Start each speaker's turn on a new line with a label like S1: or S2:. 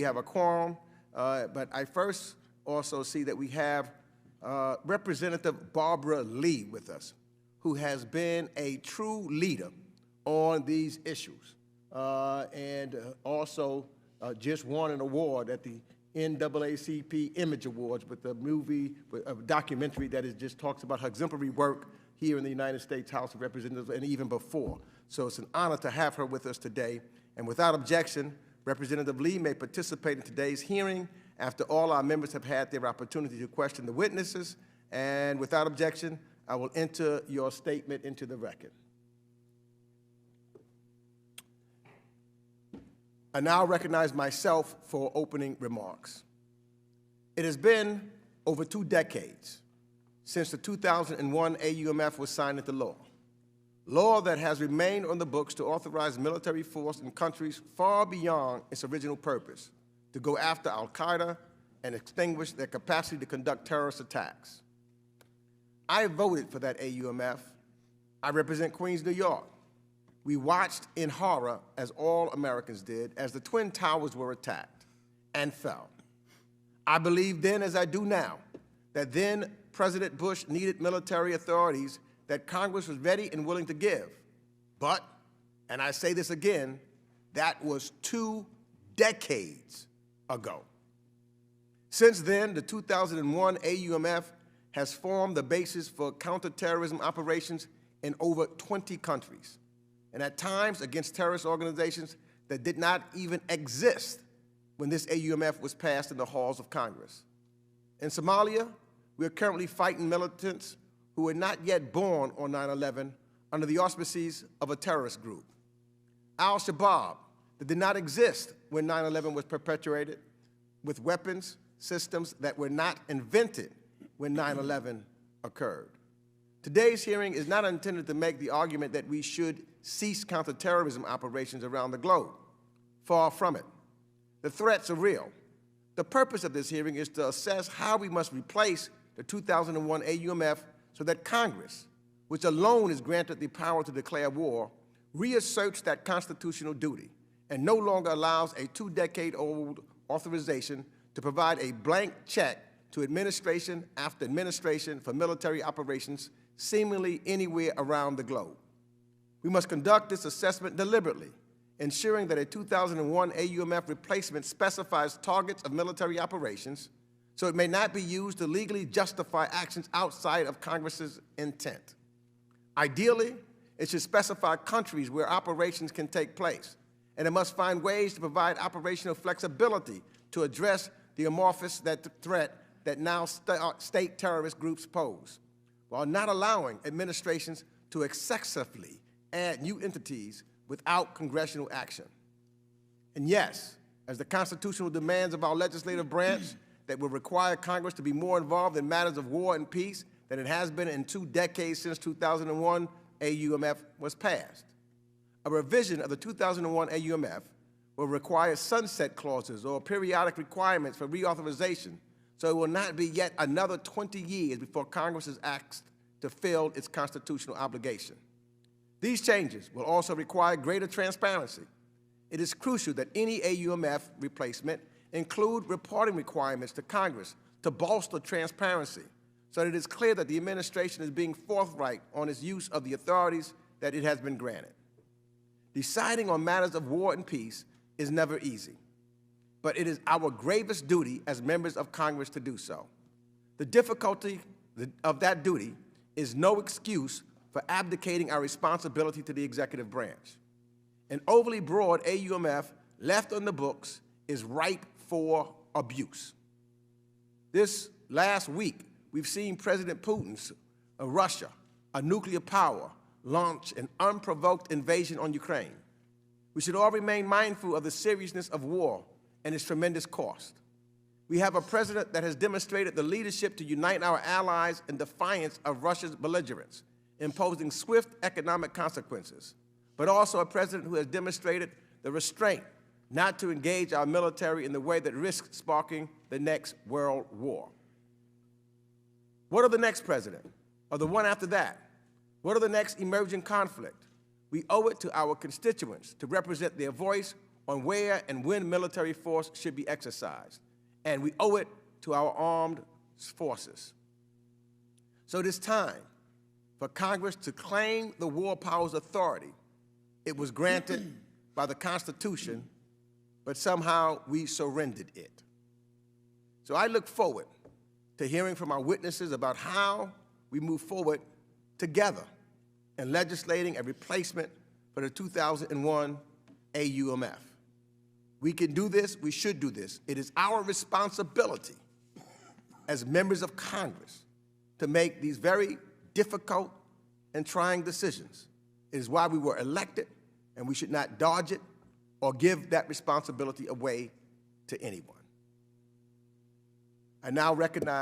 S1: we have a quorum, but I first also see that we have Representative Barbara Lee with us, who has been a true leader on these issues, and also just won an award at the NAACP Image Awards with a movie, with a documentary that just talks about her exemplary work here in the United States House of Representatives and even before. So it's an honor to have her with us today. And without objection, Representative Lee may participate in today's hearing after all our members have had their opportunity to question the witnesses. And without objection, I will enter your statement into the record. I now recognize myself for opening remarks. It has been over 2 decades since the 2001 AUMF was signed into law that has remained on the books to authorize military force in countries far beyond its original purpose, to go after al-Qaeda and extinguish their capacity to conduct terrorist attacks. I voted for that AUMF. I represent Queens, New York. We watched in horror, as all Americans did, as the Twin Towers were attacked and fell. I believe then, as I do now, that then President Bush needed military authorities that Congress was ready and willing to give. But, and I say this again, that was 2 decades ago. Since then, the 2001 AUMF has formed the basis for counterterrorism operations in over 20 countries, and at times against terrorist organizations that did not even exist when this AUMF was passed in the halls of Congress. In Somalia, we are currently fighting militants who were not yet born on 9/11 under the auspices of a terrorist group. Al-Shabaab, that did not exist when 9/11 was perpetrated, with weapons systems that were not invented when 9/11 occurred. Today's hearing is not intended to make the argument that we should cease counterterrorism operations around the globe. Far from it. The threats are real. The purpose of this hearing is to assess how we must replace the 2001 AUMF so that Congress, which alone is granted the power to declare war, reasserts that constitutional duty and no longer allows a 2-decade-old authorization to provide a blank check to administration after administration for military operations seemingly anywhere around the globe. We must conduct this assessment deliberately, ensuring that a 2001 AUMF replacement specifies targets of military operations so it may not be used to legally justify actions outside of Congress's intent. Ideally, it should specify countries where operations can take place, and it must find ways to provide operational flexibility to address the amorphous threat that now state terrorist groups pose, while not allowing administrations to excessively add new entities without congressional action. And yes, as the constitutional demands of our legislative branch that will require Congress to be more involved in matters of war and peace than it has been in 2 decades since 2001 AUMF was passed. A revision of the 2001 AUMF will require sunset clauses or periodic requirements for reauthorization, so it will not be yet another 20 years before Congress is asked to fill its constitutional obligation. These changes will also require greater transparency. It is crucial that any AUMF replacement include reporting requirements to Congress to bolster transparency so that it is clear that the administration is being forthright on its use of the authorities that it has been granted. Deciding on matters of war and peace is never easy, but it is our gravest duty as members of Congress to do so. The difficulty of that duty is no excuse for abdicating our responsibility to the executive branch. An overly broad AUMF left on the books is ripe for abuse. This last week, we've seen President Putin's Russia, a nuclear power, launch an unprovoked invasion on Ukraine. We should all remain mindful of the seriousness of war and its tremendous cost. We have a president that has demonstrated the leadership to unite our allies in defiance of Russia's belligerence, imposing swift economic consequences, but also a president who has demonstrated the restraint not to engage our military in the way that risks sparking the next world war. What of the next president, or the one after that? What of the next emerging conflict? We owe it to our constituents to represent their voice on where and when military force should be exercised, and we owe it to our armed forces. So it is time for Congress to claim the war powers authority it was granted by the Constitution, but somehow we surrendered it. So I look forward to hearing from our witnesses about how we move forward together in legislating a replacement for the 2001 AUMF. We can do this, we should do this. It is our responsibility as members of Congress to make these very difficult and trying decisions. It is why we were elected, and we should not dodge it or give that responsibility away to anyone. I now recognize